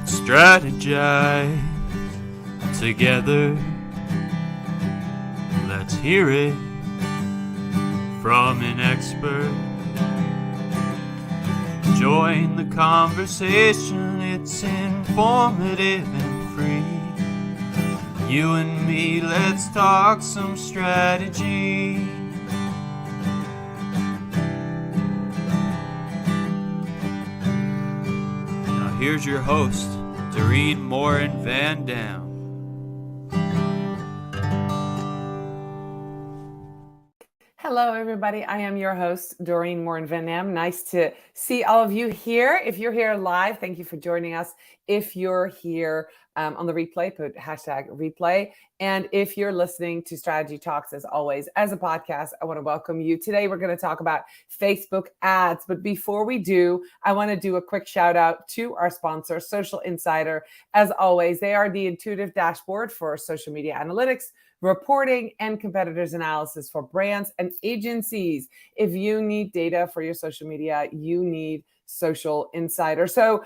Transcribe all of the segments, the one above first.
Let's strategize together. Let's hear it from an expert. Join the conversation, it's informative and free. You and me, let's talk some strategy. Now here's your host, Dorien Morin-van. Hello, everybody. I am your host, Dorien Morin-van. Nice to see all of you here. If you're here live, thank you for joining us. If you're here on the replay, put hashtag replay. And if you're listening to Strategy Talks, as always, as a podcast, I want to welcome you. Today, we're going to talk about Facebook ads. But before we do, I want to do a quick shout out to our sponsor, Social Insider. As always, they are the intuitive dashboard for social media analytics, reporting, and competitors analysis for brands and agencies. If you need data for your social media, you need Social Insider. So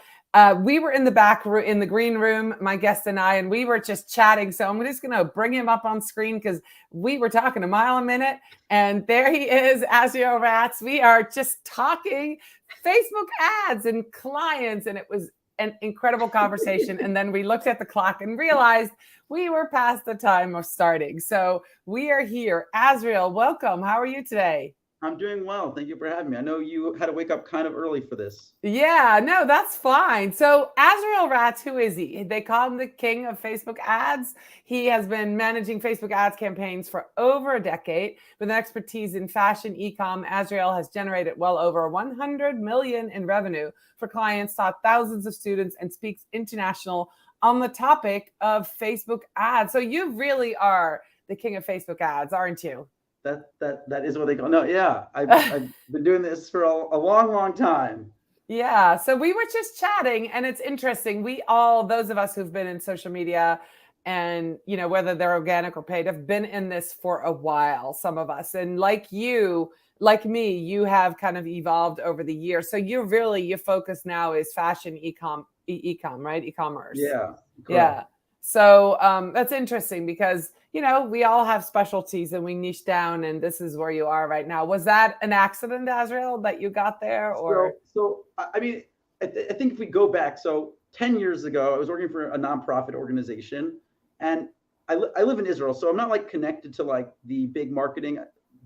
we were in the back room, in the green room, my guest and I, and we were just chatting. So I'm just going to bring him up on screen because we were talking a mile a minute. And there he is, Azriel Rats. We are just talking Facebook ads and clients. And it was an incredible conversation. And then we looked at the clock and realized we were past the time of starting. So we are here. Azriel, welcome. How are you today? I'm doing well. Thank you for having me. I know you had to wake up kind of early for this. Yeah, no, that's fine. So Azriel Rats, who is he? They call him the king of Facebook ads. He has been managing Facebook ads campaigns for over a decade. With an expertise in fashion e-com, Azriel has generated well over 100 million in revenue for clients, taught thousands of students, and speaks international on the topic of Facebook ads. So you really are the king of Facebook ads, aren't you? That is what they call. No, yeah, I've been doing this for a long time. Yeah, so we were just chatting, and it's interesting. We all, those of us who've been in social media, and you know whether they're organic or paid, have been in this for a while. Some of us, and like you, like me, you have kind of evolved over the years. So you're really, your focus now is fashion e-com, right? E-commerce. Yeah. Correct. Yeah. So that's interesting because, you know, we all have specialties and we niche down, and this is where you are right now. Was that an accident, Azriel, that you got there? Or so I mean, I think if we go back, so 10 years ago, I was working for a nonprofit organization, and I live in Israel, so I'm not like connected to like the big marketing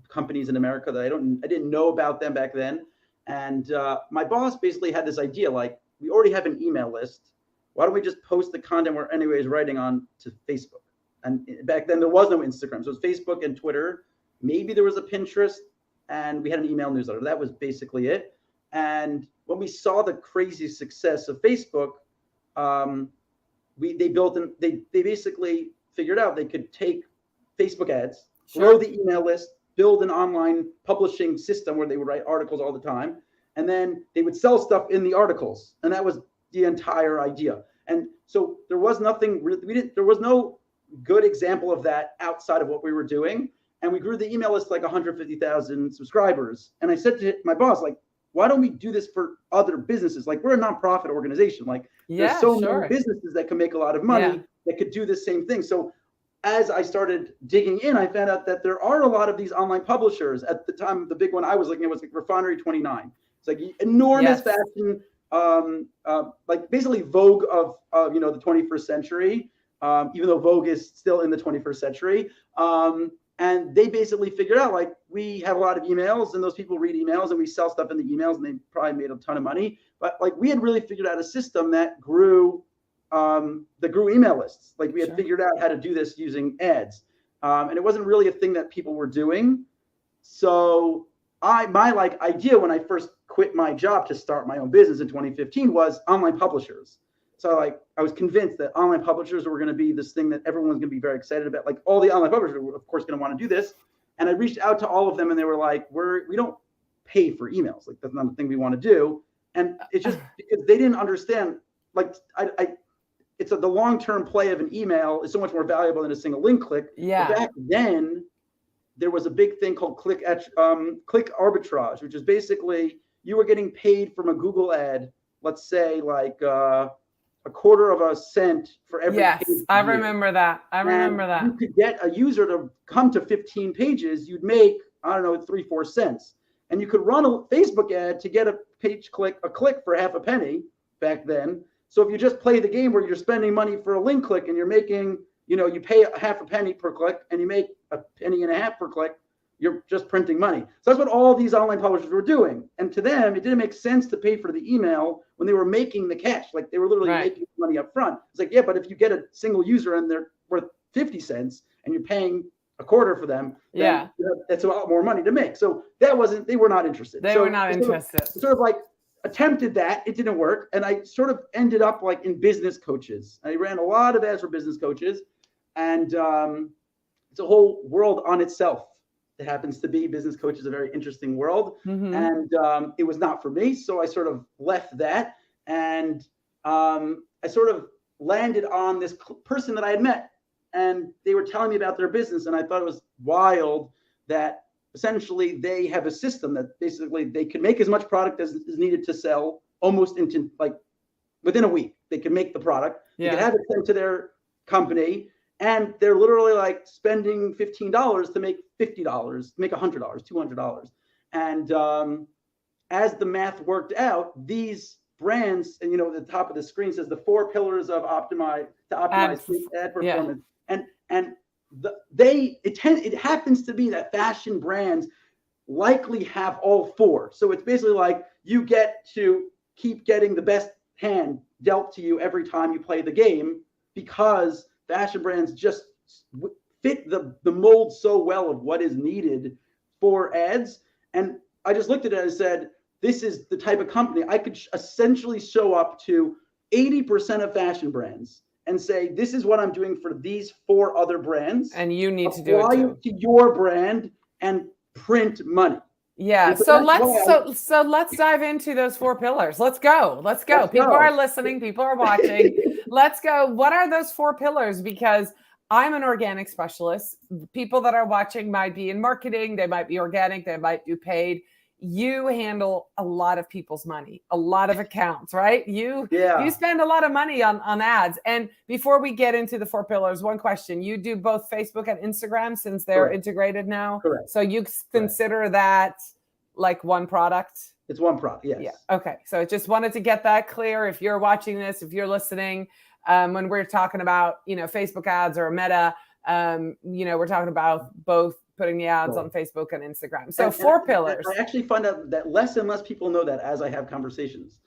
companies in America that I didn't know about them back then. And my boss basically had this idea, like, we already have an email list. Why don't we just post the content we're anyways writing on to Facebook? And back then there was no Instagram. So it was Facebook and Twitter. Maybe there was a Pinterest, and we had an email newsletter. That was basically it. And when we saw the crazy success of Facebook, they basically figured out they could take Facebook ads, grow the email list, build an online publishing system where they would write articles all the time, and then they would sell stuff in the articles. And that was the entire idea. And so there was nothing really, there was no good example of that outside of what we were doing. And we grew the email list like 150,000 subscribers. And I said to my boss, like, why don't we do this for other businesses? Like, we're a nonprofit organization. Like, there's so many businesses that can make a lot of money that could do the same thing. So as I started digging in, I found out that there are a lot of these online publishers. At the time, the big one I was looking at was like Refinery 29. It's like enormous fashion, like basically Vogue of the 21st century, even though Vogue is still in the 21st century. And they basically figured out, like, we have a lot of emails, and those people read emails, and we sell stuff in the emails, and they probably made a ton of money. But like, we had really figured out a system that grew email lists. Like, we had figured out how to do this using ads, and it wasn't really a thing that people were doing. So my like idea when I first quit my job to start my own business in 2015 was online publishers. So like, I was convinced that online publishers were going to be this thing that everyone's going to be very excited about. Like, all the online publishers were, of course, going to want to do this. And I reached out to all of them, and they were like, we don't pay for emails. Like, that's not the thing we want to do. And it's just because they didn't understand, like, it's the long-term play of an email is so much more valuable than a single link click. Yeah. But back then, there was a big thing called click arbitrage, which is basically you were getting paid from a Google ad, let's say like a quarter of a cent for every Yes, page. I remember that. I remember that. You could get a user to come to 15 pages. You'd make, I don't know, 3-4 cents. And you could run a Facebook ad to get a click for half a penny back then. So if you just play the game where you're spending money for a link click and you're making, you pay half a penny per click and you make a penny and a half per click, you're just printing money. So that's what all these online publishers were doing. And to them, it didn't make sense to pay for the email when they were making the cash. Like they were literally making money up front. It's like, yeah, but if you get a single user and they're worth 50 cents and you're paying a quarter for them, then that's a lot more money to make. So they were not interested. They were not interested. Sort of like attempted that, it didn't work. And I sort of ended up like in business coaches. I ran a lot of ads for business coaches, and it's a whole world on itself. It happens to be business coach is a very interesting world. Mm-hmm. And it was not for me. So I sort of left that, and I sort of landed on this person that I had met, and they were telling me about their business. And I thought it was wild that essentially they have a system that basically they can make as much product as is needed to sell almost into like within a week. They can make the product, they can have it sent to their company, and they're literally like spending $15 to make $50, make $100, $200. And as the math worked out, these brands, and at the top of the screen says the 4 pillars of optimize ad performance. And it happens to be that fashion brands likely have all 4. So it's basically like you get to keep getting the best hand dealt to you every time you play the game, because fashion brands just fit the mold so well of what is needed for ads. And I just looked at it and said, this is the type of company I could essentially show up to 80% of fashion brands and say, this is what I'm doing for these 4 other brands. And you need to do it too. To your brand and print money. Yeah. So let's dive into those 4 pillars. Let's go. People are listening. People are watching. Let's go. What are those 4 pillars? Because I'm an organic specialist. People that are watching might be in marketing. They might be organic. They might do paid. You handle a lot of people's money, a lot of accounts, right? You spend a lot of money on ads. And before we get into the 4 pillars, one question: you do both Facebook and Instagram since they're integrated now. Correct. So you consider that like one product? It's one product. Yes. Yeah. Okay. So I just wanted to get that clear. If you're watching this, if you're listening, when we're talking about, Facebook ads or Meta, we're talking about both putting the ads on Facebook and Instagram. So 4 pillars. I actually find out that less and less people know that as I have conversations.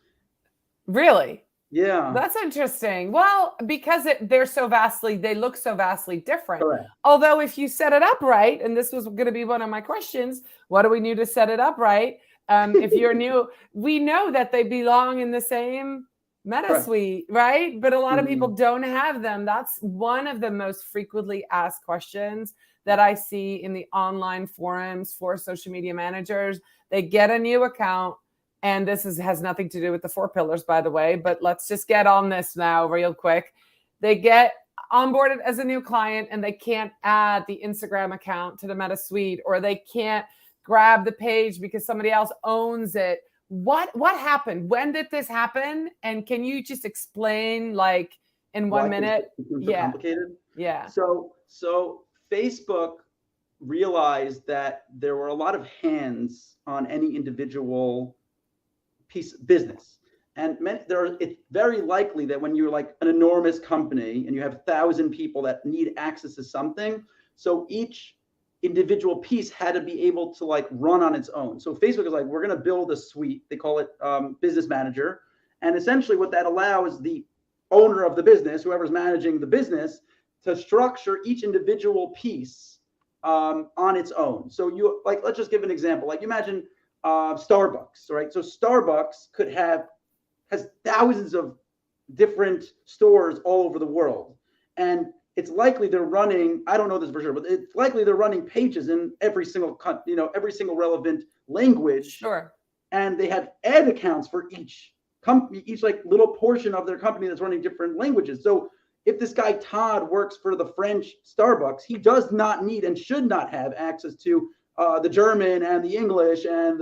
Really? Yeah. That's interesting. Well, because they look so vastly different. Correct. Although if you set it up right, and this was going to be one of my questions, what do we need to set it up right? If you're new, we know that they belong in the same Meta suite, right? But a lot of people don't have them. That's one of the most frequently asked questions that I see in the online forums for social media managers. They get a new account, and this has nothing to do with the 4 pillars, by the way, but let's just get on this now real quick. They get onboarded as a new client and they can't add the Instagram account to the Meta suite, or they can't grab the page because somebody else owns it. What happened? When did this happen? And can you just explain like in 1 minute? Yeah. Complicated. Yeah. So Facebook realized that there were a lot of hands on any individual piece of business. And it's very likely that when you're like an enormous company and you have 1,000 people that need access to something, so each individual piece had to be able to like run on its own. So Facebook is like, we're going to build a suite. They call it Business Manager. And essentially what that allows the owner of the business, whoever's managing the business, to structure each individual piece on its own. So let's just give an example. Like imagine Starbucks, right? So Starbucks has thousands of different stores all over the world. And it's likely they're running, I don't know this for sure, but it's likely they're running pages in every single relevant language. Sure. And they have ad accounts for each company, each like little portion of their company that's running different languages. So if this guy Todd works for the French Starbucks, he does not need and should not have access to the German and the English and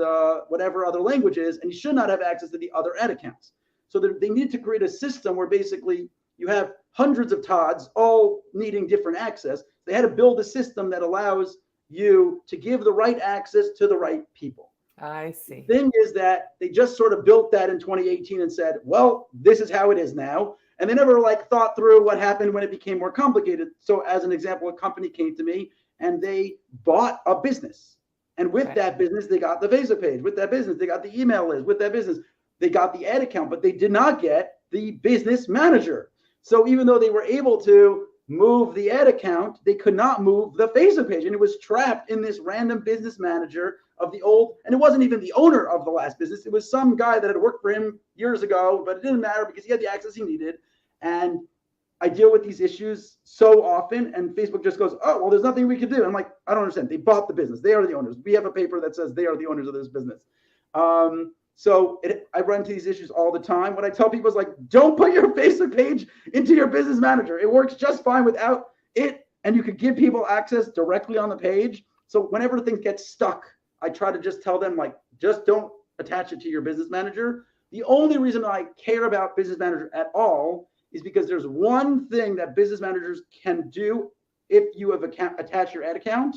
whatever other languages, and he should not have access to the other ad accounts. So they need to create a system where basically you have hundreds of Todds all needing different access. They had to build a system that allows you to give the right access to the right people. I see. The thing is that they just sort of built that in 2018 and said, well, this is how it is now. And they never thought through what happened when it became more complicated. So as an example, a company came to me and they bought a business. And with that business, they got the Facebook page. With that business, they got the email list. With that business, they got the ad account, but they did not get the business manager. So even though they were able to move the ad account, they could not move the Facebook page. And it was trapped in this random business manager of the old, and it wasn't even the owner of the last business. It was some guy that had worked for him years ago, but it didn't matter because he had the access he needed. And I deal with these issues so often, and Facebook just goes, oh, well, there's nothing we can do. I'm like, I don't understand. They bought the business. They are the owners. We have a paper that says they are the owners of this business. I run into these issues all the time. What I tell people is like, don't put your Facebook page into your business manager. It works just fine without it. And you could give people access directly on the page. So whenever things get stuck, I try to just tell them just don't attach it to your business manager. The only reason I care about business manager at all is because there's one thing that business managers can do if you have attached your ad account,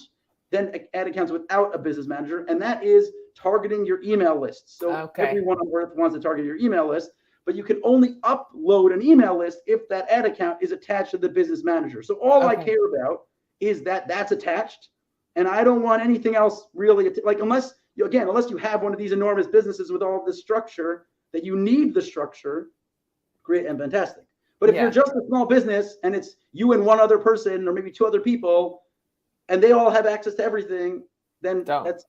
then ad accounts without a business manager, and that is targeting your email list. So everyone on earth wants to target your email list, but you can only upload an email list if that ad account is attached to the business manager. So all I care about is that that's attached, and I don't want anything else really, unless you have one of these enormous businesses with all this structure that you need the structure, great and fantastic. But if you're just a small business and it's you and one other person or maybe two other people, and they all have access to everything, then that's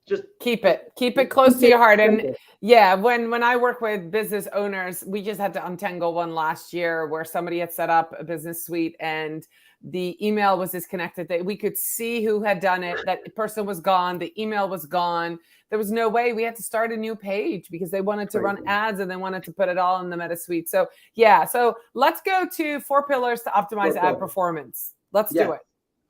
just keep it close to your heart. And when I work with business owners, we just had to untangle one last year where somebody had set up a business suite and the email was disconnected. That we could see who had done it. That person was gone. The email was gone. There was no way. We had to start a new page because they wanted to run ads and they wanted to put it all in the Meta Suite. So so let's go to 4 pillars to optimize ad performance. Let's do it.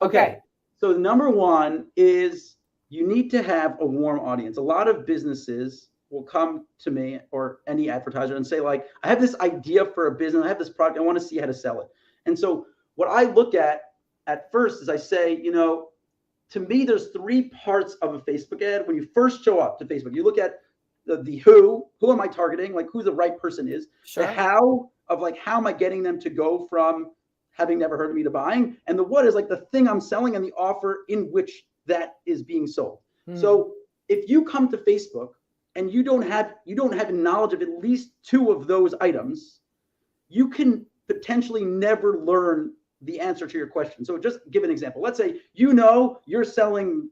Okay. So number one is you need to have a warm audience. A lot of businesses will come to me or any advertiser and say, I have this idea for a business. I have this product. I want to see how to sell it. And so what I look at first is I say, to me, there's 3 parts of a Facebook ad. When you first show up to Facebook, you look at the who am I targeting? Who the right person is. Sure. The how of how am I getting them to go from having never heard of me to buying, and the what is the thing I'm selling and the offer in which that is being sold. So if you come to Facebook and you don't have knowledge of at least 2 of those items, you can potentially never learn the answer to your question. So just give an example. Let's say you're selling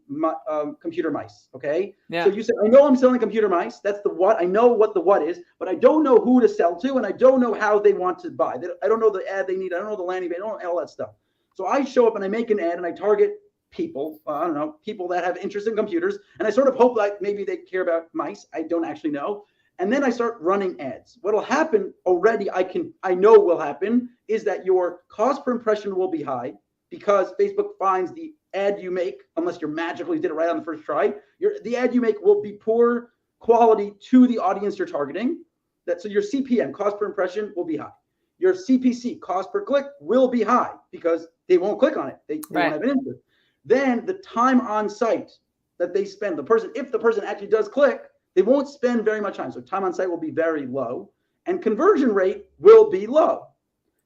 computer mice, okay? Yeah. So you say, I know I'm selling computer mice. That's the what. I know what the what is, but I don't know who to sell to, and I don't know how they want to buy. I don't know the ad they need. I don't know the landing page. I don't know all that stuff. So I show up and I make an ad and I target people, people that have interest in computers, and I sort of hope maybe they care about mice. I don't actually know. And then I start running ads. What'll happen already, I know will happen, is that your cost per impression will be high because Facebook finds the ad you make, unless you magically did it right on the first try, the ad you make will be poor quality to the audience you're targeting. So your CPM, cost per impression, will be high. Your CPC, cost per click, will be high because they won't click on it. They don't have an interest. Then the time on site that they spend, if the person actually does click, they won't spend very much time. So time on site will be very low and conversion rate will be low.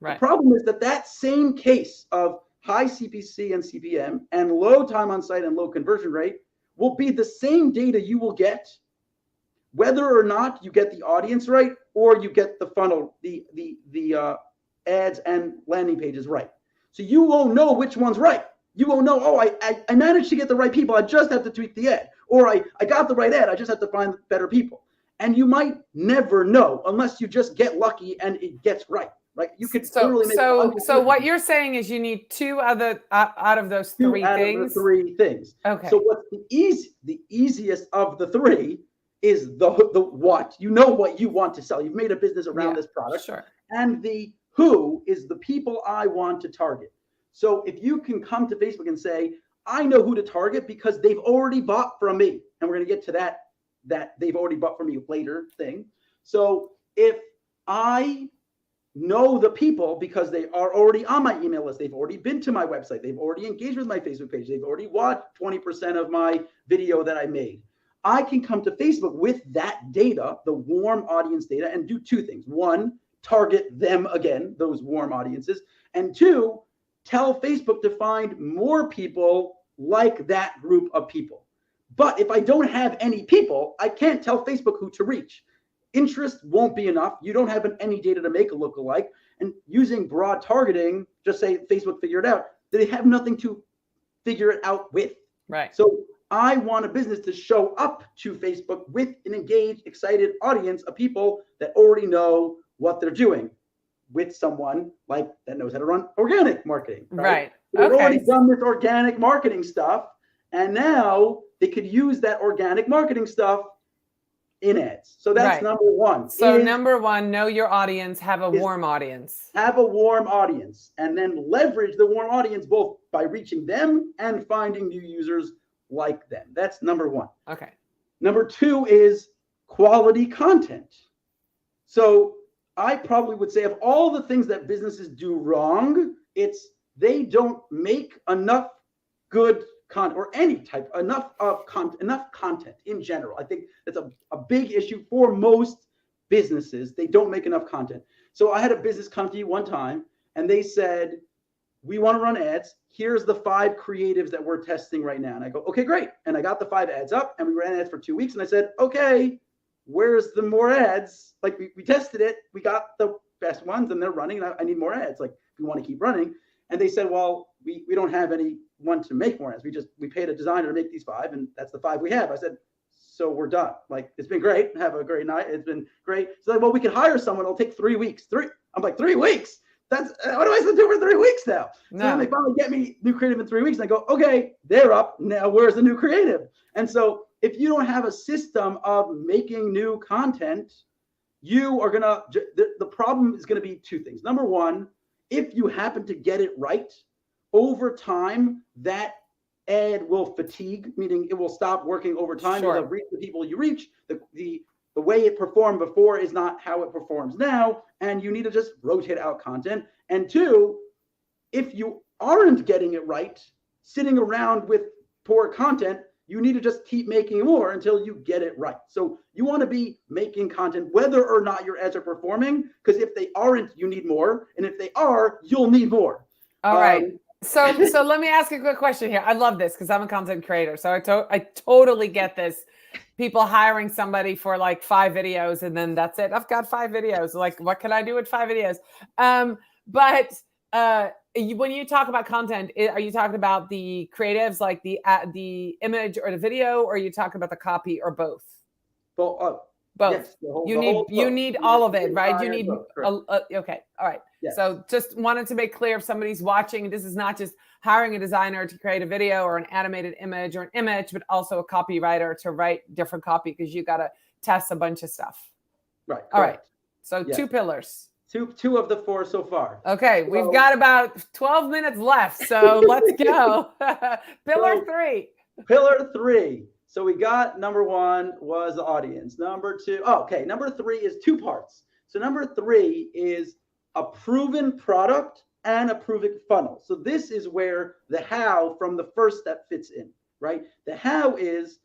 Right. The problem is that same case of high CPC and CPM and low time on site and low conversion rate will be the same data you will get whether or not you get the audience right or you get the funnel, the ads and landing pages right. So you won't know which one's right. You won't know, I managed to get the right people. I just have to tweak the ad. Or I got the right ad. I just have to find better people. And you might never know unless you just get lucky and it gets right. Right? You could totally make So what you're saying is you need 2 other out of those 3 things. 3 things. Okay. So what's the easiest of the 3 is the what. You know what you want to sell. You've made a business around this product. Sure. And the who is the people I want to target. So if you can come to Facebook and say, I know who to target because they've already bought from me. And we're going to get to that they've already bought from me later thing. So if I know the people because they are already on my email list, they've already been to my website, they've already engaged with my Facebook page, they've already watched 20% of my video that I made, I can come to Facebook with that data, the warm audience data, and do two things. One, target them again, those warm audiences. And two, tell Facebook to find more people like that group of people. But if I don't have any people, I can't tell Facebook who to reach. Interest won't be enough. You don't have any data to make a lookalike. And using broad targeting, just say Facebook figure it out, they have nothing to figure it out with. Right. So I want a business to show up to Facebook with an engaged, excited audience of people that already know what they're doing, with someone like that knows how to run organic marketing. Right. They've already done this organic marketing stuff, and now they could use that organic marketing stuff in ads. So that's number one. So number one, know your audience, have a warm audience. Have a warm audience, and then leverage the warm audience both by reaching them and finding new users like them. That's number one. Okay. Number two is quality content. So I probably would say of all the things that businesses do wrong, it's they don't make enough good content or any type, enough content in general. I think that's a big issue for most businesses. They don't make enough content. So I had a business come to me one time and they said, we want to run ads. Here's the 5 creatives that we're testing right now. And I go, okay, great. And I got the 5 ads up and we ran ads for 2 weeks. And I said, okay, where's the more ads? Like we tested it. We got the best ones and they're running. And I need more ads. Like if you want to keep running. And they said, well, we don't have anyone to make more ads. We paid a designer to make these 5 and that's the 5 we have. I said, so we're done. Like, it's been great. Have a great night. It's been great. So like, well, we can hire someone. It'll take 3 weeks. I'm like, 3 weeks? That's what am I supposed to do for 3 weeks now? So then they finally get me new creative in 3 weeks. And I go, okay, they're up. Now where's the new creative? And so if you don't have a system of making new content, you are the problem is gonna be 2 things. Number one, if you happen to get it right, over time, that ad will fatigue, meaning it will stop working over time. Sure. You'll reach the people you reach. The way it performed before is not how it performs now, and you need to just rotate out content. And 2, if you aren't getting it right, sitting around with poor content, you need to just keep making more until you get it right. So you want to be making content whether or not your ads are performing, because if they aren't, you need more. And if they are, you'll need more. All right. So let me ask you a quick question here. I love this because I'm a content creator. So I totally get this. People hiring somebody for like 5 videos and then that's it. I've got 5 videos. Like, what can I do with 5 videos? But when you talk about content, are you talking about the creatives, like the image or the video, or are you talking about the copy, or both? Both. Yes, you need all of it, right? You need okay, all right. Yes. So just wanted to make clear, if somebody's watching, this is not just hiring a designer to create a video or an animated image or an image, but also a copywriter to write different copy, because you got to test a bunch of stuff. Right. All right. So 2 pillars. Two of the 4 so far. Okay, we've got about 12 minutes left, so let's go. Pillar 3. Pillar 3. So we got number 1 was the audience. Number 2. Number 3 is 2 parts. So number 3 is a proven product and a proven funnel. So this is where the how from the first step fits in, right? The how is,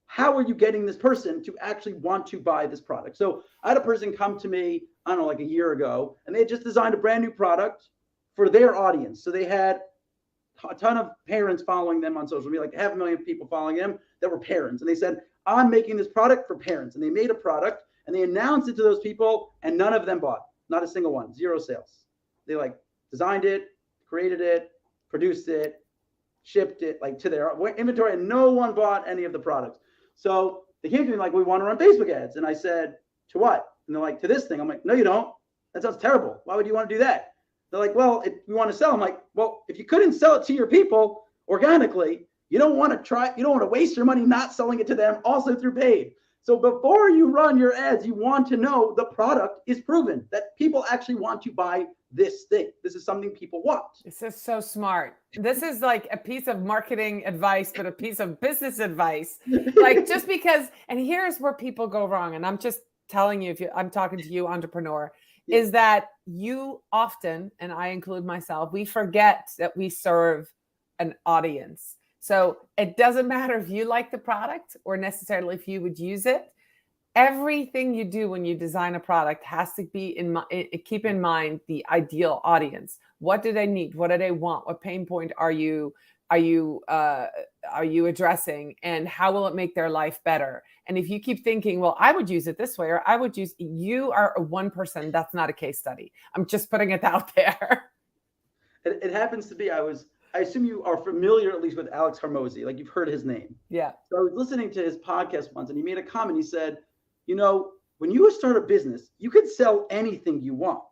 how are you getting this person to actually want to buy this product? So I had a person come to me, I don't know, like a year ago, and they had just designed a brand new product for their audience. So they had a ton of parents following them on social media, like 500,000 people following them that were parents. And they said, I'm making this product for parents. And they made a product and they announced it to those people, and none of them bought. Not a single one. 0 sales. They like designed it, created it, produced it, shipped it like to their inventory, and no one bought any of the products. So they came to me like, we want to run Facebook ads. And I said, to what? And they're like, to this thing. I'm like, no, you don't. That sounds terrible. Why would you want to do that? They're like, well, if we want to sell. I'm like, well, if you couldn't sell it to your people organically, you don't want to waste your money not selling it to them also through paid. So before you run your ads, you want to know the product is proven, that people actually want to buy this thing. This is something people want. This is so smart. This is like a piece of marketing advice, but a piece of business advice. Like, just because, and here's where people go wrong. And I'm just telling you, I'm talking to you, entrepreneur, Yeah. is that you often, and I include myself, we forget that we serve an audience. So it doesn't matter if you like the product or necessarily if you would use it. Everything you do when you design a product has to be keep in mind the ideal audience. What do they need? What do they want? What pain point are you addressing, and how will it make their life better? And if you keep thinking, well, I would use it this way, or I would use, you are one person. That's not a case study. I'm just putting it out there. It happens to be, I assume you are familiar at least with Alex Hormozi, like you've heard his name. Yeah. So I was listening to his podcast once, and he made a comment. He said, you know, when you start a business, you can sell anything you want.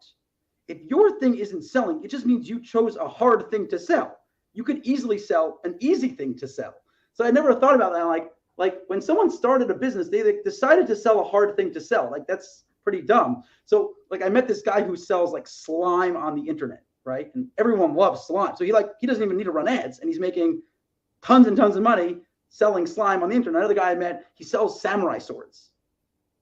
If your thing isn't selling, it just means you chose a hard thing to sell. You could easily sell an easy thing to sell. So I never thought about that. Like when someone started a business, they decided to sell a hard thing to sell. Like that's pretty dumb. So like I met this guy who sells like slime on the internet, right? And everyone loves slime. So he doesn't even need to run ads, and he's making tons and tons of money selling slime on the internet. Another guy I met, he sells samurai swords.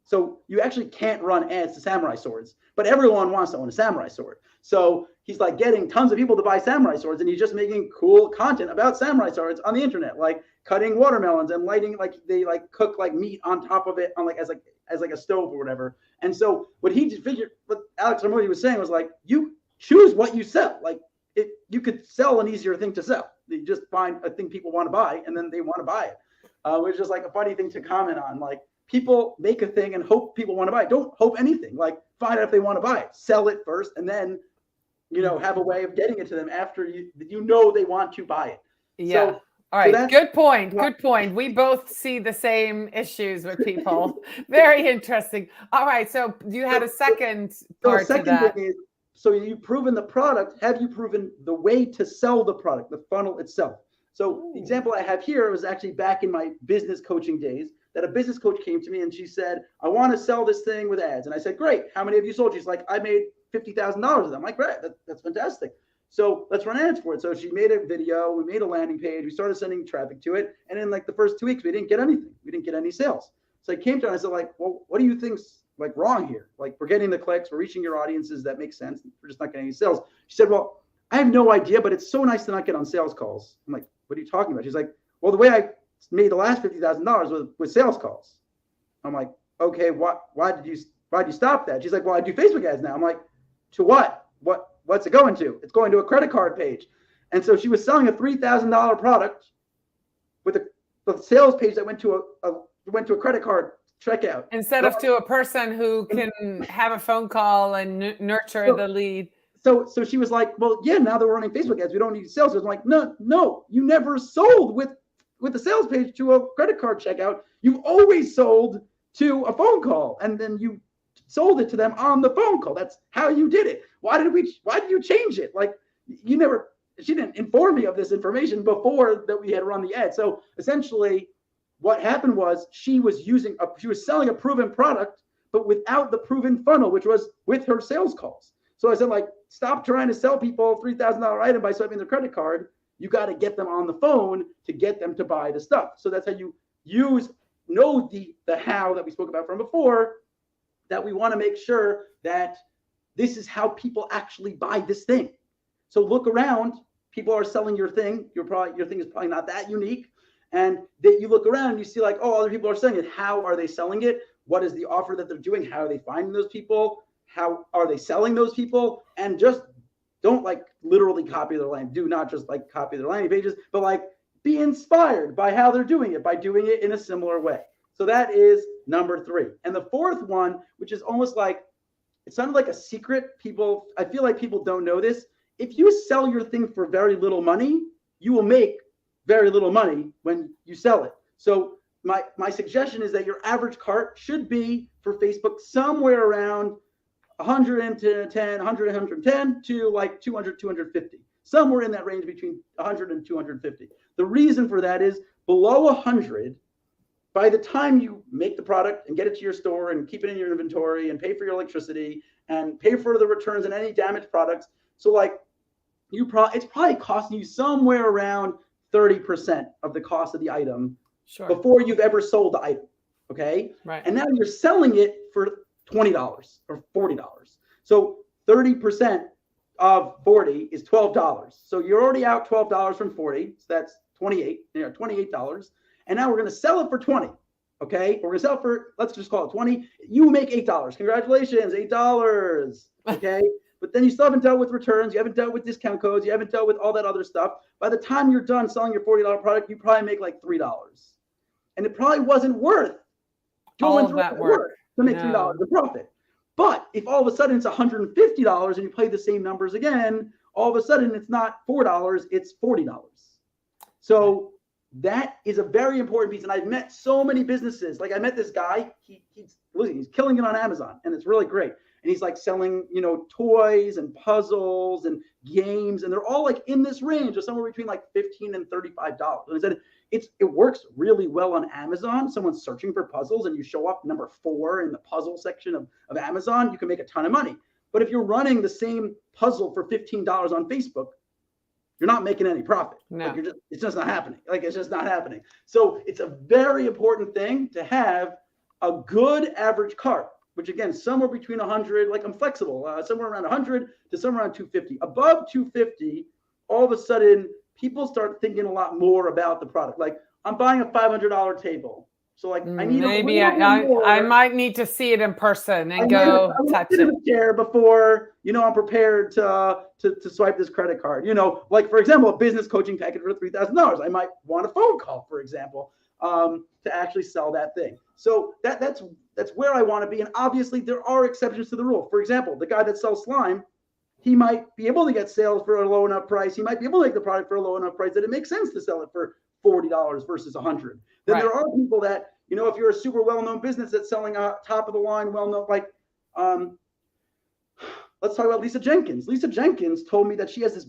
So you actually can't run ads to samurai swords, but everyone wants to own a samurai sword. So he's like getting tons of people to buy samurai swords, and he's just making cool content about samurai swords on the internet, like cutting watermelons and lighting, like they like cook like meat on top of it on like as a stove or whatever. And so what Alex Hormozi was saying was like, you choose what you sell. Like you could sell an easier thing to sell. You just find a thing people want to buy, and then they want to buy it, which is like a funny thing to comment on. Like, people make a thing and hope people want to buy it. Don't hope anything. Like, find out if they want to buy it. Sell it first, and then, have a way of getting it to them after they want to buy it. Yeah. So, all right. Good point. Good point. We both see the same issues with people. Very interesting. All right. So you had a second part to that. Thing is, so you've proven the product. Have you proven the way to sell the product, the funnel itself? So the example I have here was actually back in my business coaching days, that a business coach came to me and she said, I want to sell this thing with ads. And I said, great. How many have you sold? She's like, I made $50,000 of them. I'm like, great. That's fantastic. So let's run ads for it. So she made a video. We made a landing page. We started sending traffic to it. And in like the first 2 weeks, we didn't get anything. We didn't get any sales. So I came to her and I said, like, well, what do you think's like wrong here? Like, we're getting the clicks. We're reaching your audiences. That makes sense. We're just not getting any sales. She said, well, I have no idea, but it's so nice to not get on sales calls. I'm like, what are you talking about? She's like, well, the way I made the last $50,000 was with sales calls. I'm like, okay, why did you stop that? She's like, well, I do Facebook ads now. I'm like, to what? What's it going to? It's going to a credit card page. And so she was selling a $3,000 product with a sales page that went to a credit card checkout. Instead of to a person who can have a phone call and nurture the lead. So she was like, well, yeah, now that we're running Facebook ads, we don't need sales. I'm like, no, you never sold with the sales page to a credit card checkout. You've always sold to a phone call, and then you sold it to them on the phone call. That's how you did it. Why did you change it? Like, she didn't inform me of this information before that we had run the ad. So essentially what happened was she was selling a proven product, but without the proven funnel, which was with her sales calls. So I said, like, stop trying to sell people a $3,000 item by swiping their credit card. You got to get them on the phone to get them to buy the stuff. So that's how you know the how that we spoke about from before, that we want to make sure that this is how people actually buy this thing. So look around, people are selling your thing. Your thing is probably not that unique. And that you look around and you see like, oh, other people are selling it. How are they selling it? What is the offer that they're doing? How are they finding those people? How are they selling those people? And just don't like literally copy their landing. Do not just like copy their landing pages, but like be inspired by how they're doing it, by doing it in a similar way. So that is number 3. And the fourth one, which is almost like, it sounded like a secret. I feel like people don't know this. If you sell your thing for very little money, you will make very little money when you sell it. So my suggestion is that your average cart should be for Facebook somewhere around 110 to like 200, 250, somewhere in that range between 100 and 250. The reason for that is below 100, by the time you make the product and get it to your store and keep it in your inventory and pay for your electricity and pay for the returns and any damaged products. So like it's probably costing you somewhere around 30% of the cost of the item before you've ever sold the item. Okay. Right. And now you're selling it for $20 or $40. So 30% of 40 is $12. So you're already out $12 from 40. So that's $28. And now we're going to sell it for 20. Okay. We're going to sell it for, let's just call it 20. You make $8. Congratulations, $8. Okay. But then you still haven't dealt with returns. You haven't dealt with discount codes. You haven't dealt with all that other stuff. By the time you're done selling your $40 product, you probably make like $3. And it probably wasn't worth going through that work to make $3 in profit. But if all of a sudden it's $150 and you play the same numbers again, all of a sudden it's not $4, it's $40. So that is a very important piece. And I've met so many businesses. Like I met this guy, he's killing it on Amazon, and it's really great. And he's like selling, toys and puzzles and games, and they're all like in this range of somewhere between like $15 and $35. And I said, it works really well on Amazon. Someone's searching for puzzles and you show up number 4 in the puzzle section of Amazon, you can make a ton of money. But if you're running the same puzzle for $15 on Facebook, you're not making any profit. No. Like it's just not happening. It's just not happening. So it's a very important thing to have a good average cart, which again, somewhere between 100, like I'm flexible, somewhere around 100 to somewhere around 250. Above 250, all of a sudden, people start thinking a lot more about the product. Like I'm buying a $500 table. So like I need I might need to see it in person and go touch it. In the chair before, I'm prepared to swipe this credit card. Like for example, a business coaching package for $3,000. I might want a phone call, for example, to actually sell that thing. So that's where I want to be. And obviously there are exceptions to the rule. For example, the guy that sells slime, he might be able to get sales for a low enough price. He might be able to make the product for a low enough price that it makes sense to sell it for $40 versus $100. Then there are people that, if you're a super well-known business that's selling a top of the line, well-known, like, let's talk about Lisa Jenkins. Lisa Jenkins told me that she has this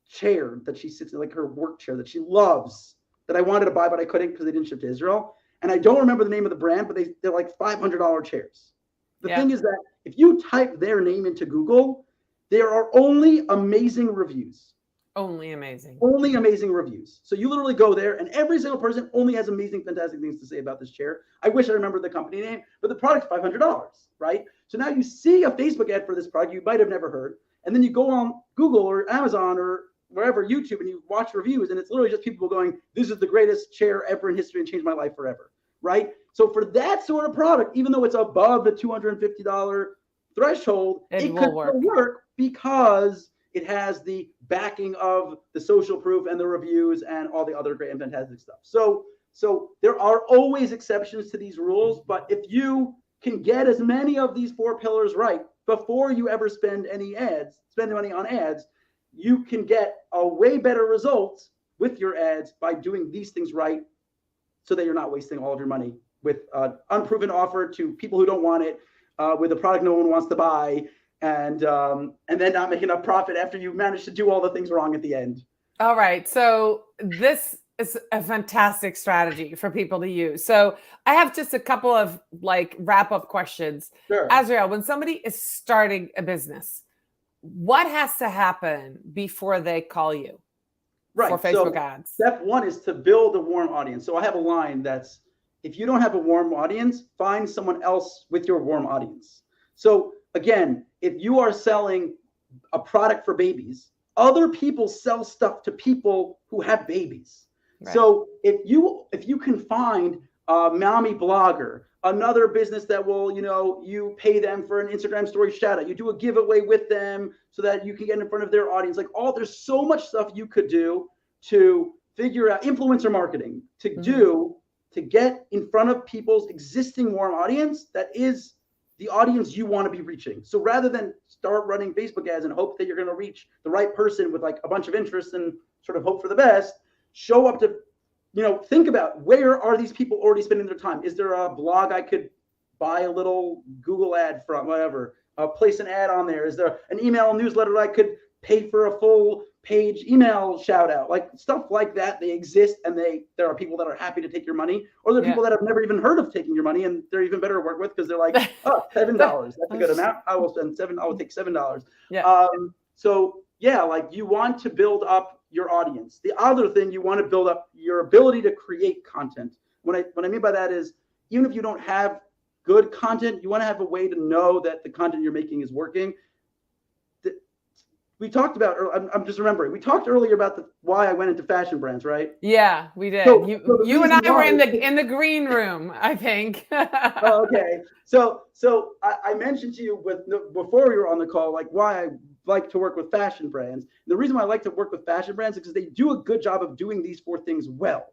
chair that she sits in, like her work chair that she loves, that I wanted to buy, but I couldn't because they didn't ship to Israel. And I don't remember the name of the brand, but they're like $500 chairs. The thing is that if you type their name into Google, there are only amazing reviews. Only amazing reviews. So you literally go there and every single person only has amazing, fantastic things to say about this chair. I wish I remembered the company name, but the product's $500, right? So now you see a Facebook ad for this product you might have never heard. And then you go on Google or Amazon or wherever, YouTube, and you watch reviews, and it's literally just people going, this is the greatest chair ever in history and changed my life forever, right? So for that sort of product, even though it's above the $250 threshold, it could work because it has the backing of the social proof and the reviews and all the other great and fantastic stuff. So there are always exceptions to these rules, but if you can get as many of these 4 pillars right before you ever spend money on ads, you can get a way better result with your ads by doing these things right, so that you're not wasting all of your money with an unproven offer to people who don't want it, with a product no one wants to buy, and then not making enough profit after you manage to do all the things wrong at the end. All right. So this is a fantastic strategy for people to use. So I have just a couple of wrap up questions. Sure. Azriel, when somebody is starting a business, what has to happen before they call you for Facebook ads? Step 1 is to build a warm audience. So I have a line that's, if you don't have a warm audience, find someone else with your warm audience. So again, if you are selling a product for babies, other people sell stuff to people who have babies. Right. So if you can find a mommy blogger, another business that will, you pay them for an Instagram story shout out, you do a giveaway with them so that you can get in front of their audience. There's so much stuff you could do to figure out influencer marketing to get in front of people's existing warm audience that is the audience you want to be reaching. So rather than start running Facebook ads and hope that you're going to reach the right person with a bunch of interests and sort of hope for the best, show up to, think about, where are these people already spending their time? Is there a blog I could buy a little Google ad from, whatever, place an ad on there? Is there an email newsletter I could pay for a full page email shout out? Stuff like that. They exist, and there are people that are happy to take your money, or there are people that have never even heard of taking your money, and they're even better to work with because they're like, oh, $7. That's a good amount. I will take $7. Yeah. You want to build up your audience. The other thing, you want to build up your ability to create content. What I mean by that is, even if you don't have good content, you want to have a way to know that the content you're making is working. We talked about, I'm just remembering, we talked earlier about why I went into fashion brands, right? Yeah, we did. So you and I were in the green room, I think. Oh, okay. So I mentioned to you before we were on the call, like why I like to work with fashion brands. The reason why I like to work with fashion brands is because they do a good job of doing these 4 things well.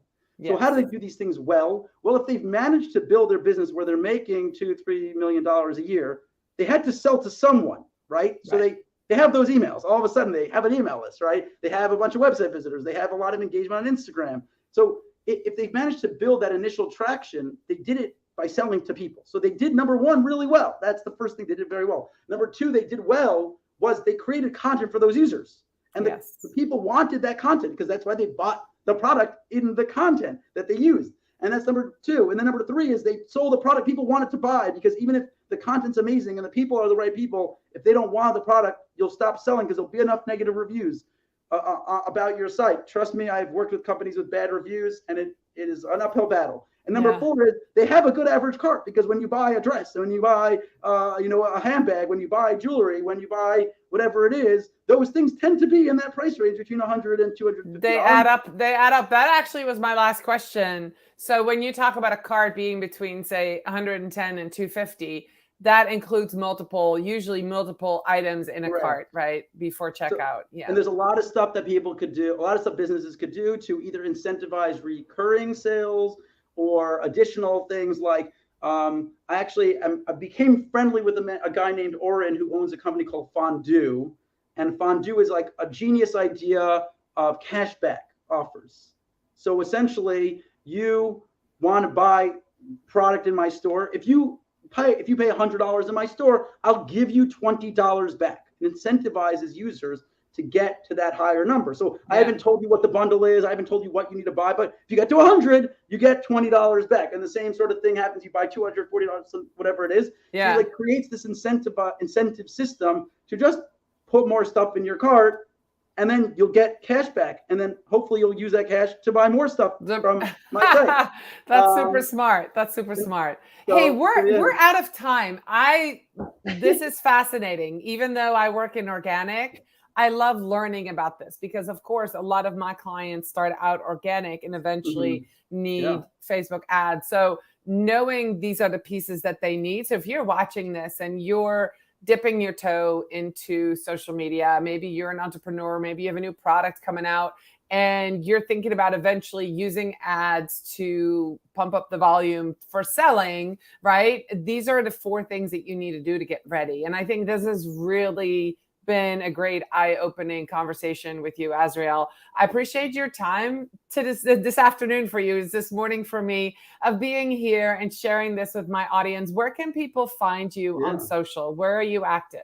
So how do they do these things well? Well, if they've managed to build their business where they're making $2-3 million a year, they had to sell to someone, right? So they have those emails. All of a sudden, they have an email list, right? They have a bunch of website visitors. They have a lot of engagement on Instagram. So if they've managed to build that initial traction, they did it by selling to people. So they did number 1 really well. That's the first thing they did very well. Number 2, they did well was they created content for those users. And the people wanted that content because that's why they bought the product in the content that they used. And that's number 2. And then number 3 is they sold the product people wanted to buy, because even if the content's amazing and the people are the right people, if they don't want the product, you'll stop selling because there'll be enough negative reviews about your site. Trust me, I've worked with companies with bad reviews, and it is an uphill battle. And number 4 is they have a good average cart, because when you buy a dress, when you buy a handbag, when you buy jewelry, when you buy whatever it is, those things tend to be in that price range between $100 and $250. They add up. That actually was my last question. So when you talk about a cart being between, say, 110 and 250, that includes usually multiple items in a cart, right? Before checkout. And there's a lot of stuff that people could do, a lot of stuff businesses could do to either incentivize recurring sales or additional things like, I became friendly with a guy named Dorien who owns a company called Fondue. And Fondue is like a genius idea of cashback offers. So essentially, you want to buy product in my store. If you pay $100 in my store, I'll give you $20 back. It incentivizes users to get to that higher number. So I haven't told you what the bundle is. I haven't told you what you need to buy, but if you get to 100, you get $20 back. And the same sort of thing happens. You buy $240, whatever it is. So it creates this incentive system to just put more stuff in your cart, and then you'll get cash back. And then hopefully you'll use that cash to buy more stuff from my site. That's super smart. That's super smart. So, hey, we're out of time. This is fascinating. Even though I work in organic, I love learning about this, because of course, a lot of my clients start out organic and eventually need Facebook ads. So knowing these are the pieces that they need. So if you're watching this and you're dipping your toe into social media, maybe you're an entrepreneur, maybe you have a new product coming out and you're thinking about eventually using ads to pump up the volume for selling, right? These are the 4 things that you need to do to get ready. And I think this has really been a great eye-opening conversation with you, Azriel. I appreciate your time to this afternoon for you, this morning for me, of being here and sharing this with my audience. Where can people find you on social? Where are you active?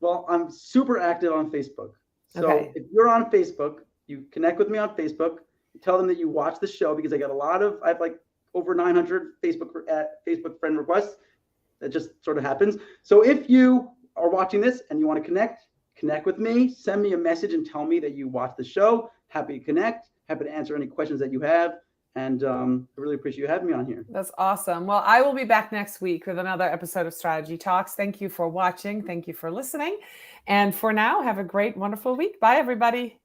Well, I'm super active on Facebook. So if you're on Facebook, you connect with me on Facebook, tell them that you watch the show, because I have like over 900 Facebook friend requests. That just sort of happens. So if you are watching this and you want to connect with me, send me a message and tell me that you watch the show. Happy to connect, happy to answer any questions that you have. And I really appreciate you having me on here. That's awesome. Well, I will be back next week with another episode of Strategy Talks. Thank you for watching. Thank you for listening. And for now, have a great, wonderful week. Bye, everybody.